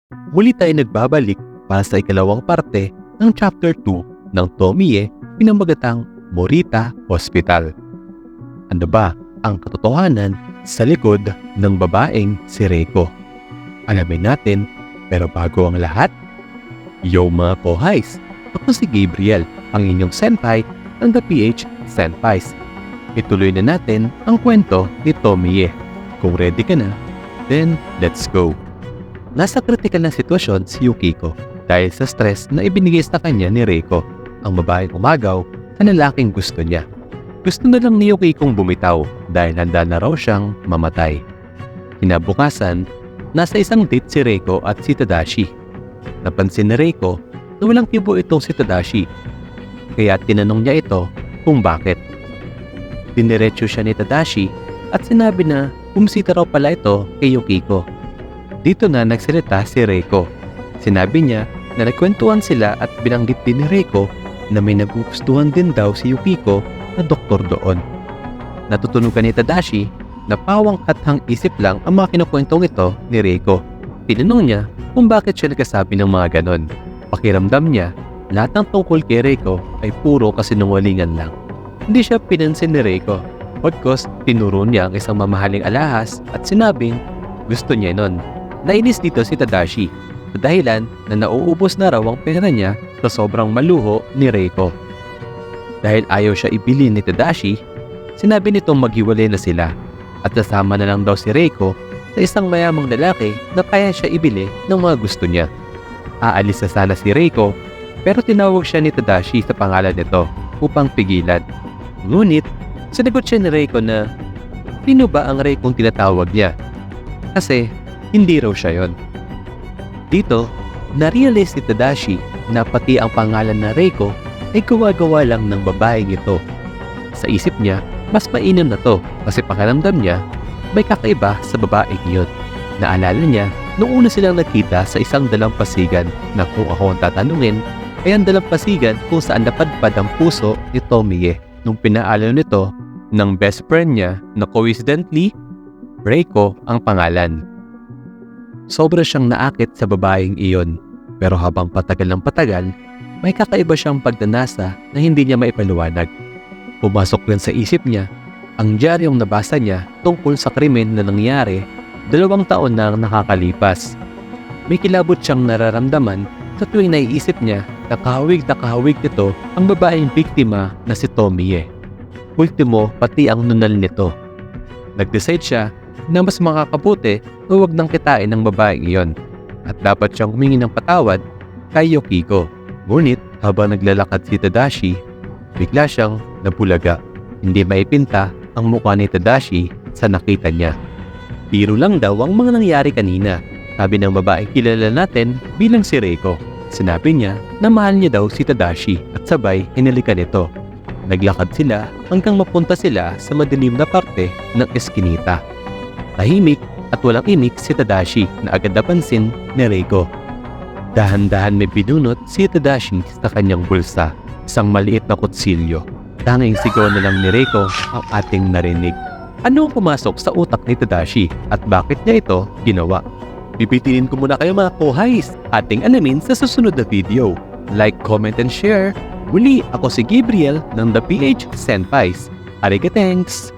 Muli tayo nagbabalik para sa ikalawang parte ng Chapter 2 ng Tomie pinamagatang Morita Hospital. Ano ba ang katotohanan sa likod ng babaeng si Reiko? Alamin natin, pero bago ang lahat, yo mga kohais! Ako si Gabriel, ang inyong senpai ng The PH Senpais. Ituloy na natin ang kwento ni Tomie. Kung ready ka na, then let's go! Nasa kritikal na sitwasyon si Yukiko dahil sa stress na ibinigay sa kanya ni Reiko, ang babaeng umagaw sa lalaking gusto niya. Gusto na lang ni Yukikong bumitaw dahil handa na raw siyang mamatay. Kinabukasan, nasa isang date si Reiko at si Tadashi. Napansin ni Reiko na walang kibo itong si Tadashi, kaya tinanong niya ito kung bakit. Diniretso siya ni Tadashi at sinabi na bumisita raw pala ito kay Yukiko. Dito na nagsalita si Reiko. Sinabi niya na nagkwentuhan sila at binanggit din ni Reiko na may nagugustuhan din daw si Yukiko na doktor doon. Natutunugan ni Tadashi na pawang kathang isip lang ang mga kinukwentong ito ni Reiko. Tinanong niya kung bakit siya nagkasabi ng mga ganon. Pakiramdam niya, lahat ng tungkol kay Reiko ay puro kasinungalingan lang. Hindi siya pinansin ni Reiko. Pagkos, tinuro niya ang isang mamahaling alahas at sinabing gusto niya nun. Nainis dito si Tadashi sa dahilan na nauubos na raw ang pera niya sa sobrang maluho ni Reiko. Dahil ayaw siya ibili ni Tadashi, sinabi nitong maghiwalay na sila at sasama na lang daw si Reiko sa isang mayamang lalaki na kaya siya ibili ng mga gusto niya. Aalis na sana si Reiko pero tinawag siya ni Tadashi sa pangalan nito upang pigilan. Ngunit, sinagot siya ni Reiko na sino ba ang Reikong tinatawag niya? Kasi hindi raw siya yon. Dito, na-realize ni Tadashi na pati ang pangalan na Reiko ay gawa-gawa lang ng babaeng ito. Sa isip niya, mas mainam na to kasi pakiramdam niya may kakaiba sa babaeng yun. Naalala niya, noong una silang nakita sa isang dalampasigan na kung ako ang tatanungin, ay ang dalampasigan kung saan napadpad ang puso ni Tomie nung pinaalala nito ng best friend niya na coincidentally, Reiko ang pangalan. Sobra siyang naakit sa babaeng iyon, pero habang patagal ng patagal, may kakaiba siyang pagdanasa na hindi niya maipaliwanag. Pumasok rin sa isip niya ang diaryong nabasa niya tungkol sa krimen na nangyari 2 taon na ang nakakalipas. May kilabot siyang nararamdaman sa tuwing naiisip niya na kahawig nito ang babaeng biktima na si Tomie. Ultimo, pati ang nunal nito. Nag-decide siya na mas makakabuti na huwag nang kitain ng babaeng iyon at dapat siyang humingi ng patawad kay Yukiko. Ngunit habang naglalakad si Tadashi, bigla siyang nabulaga. Hindi maipinta ang mukha ni Tadashi sa nakita niya. Biro lang daw ang mga nangyari kanina, sabi ng babaeng kilala natin bilang si Reiko. Sinabi niya na mahal niya daw si Tadashi at sabay hinalikan nito. Naglakad sila hanggang mapunta sila sa madilim na parte ng eskinita. Tahimik at walang imik si Tadashi na agad napansin ni Reiko. Dahan-dahan may binunot si Tadashi sa kanyang bulsa, isang maliit na kutsilyo. Tanging sigaw na lang ni Reiko ang ating narinig. Ano ang pumasok sa utak ni Tadashi at bakit niya ito ginawa? Bibitinin ko muna kayo mga kohais, ating alamin sa susunod na video. Like, comment, and share. Muli, ako si Gabriel ng The PH Senpais. Arigatanks!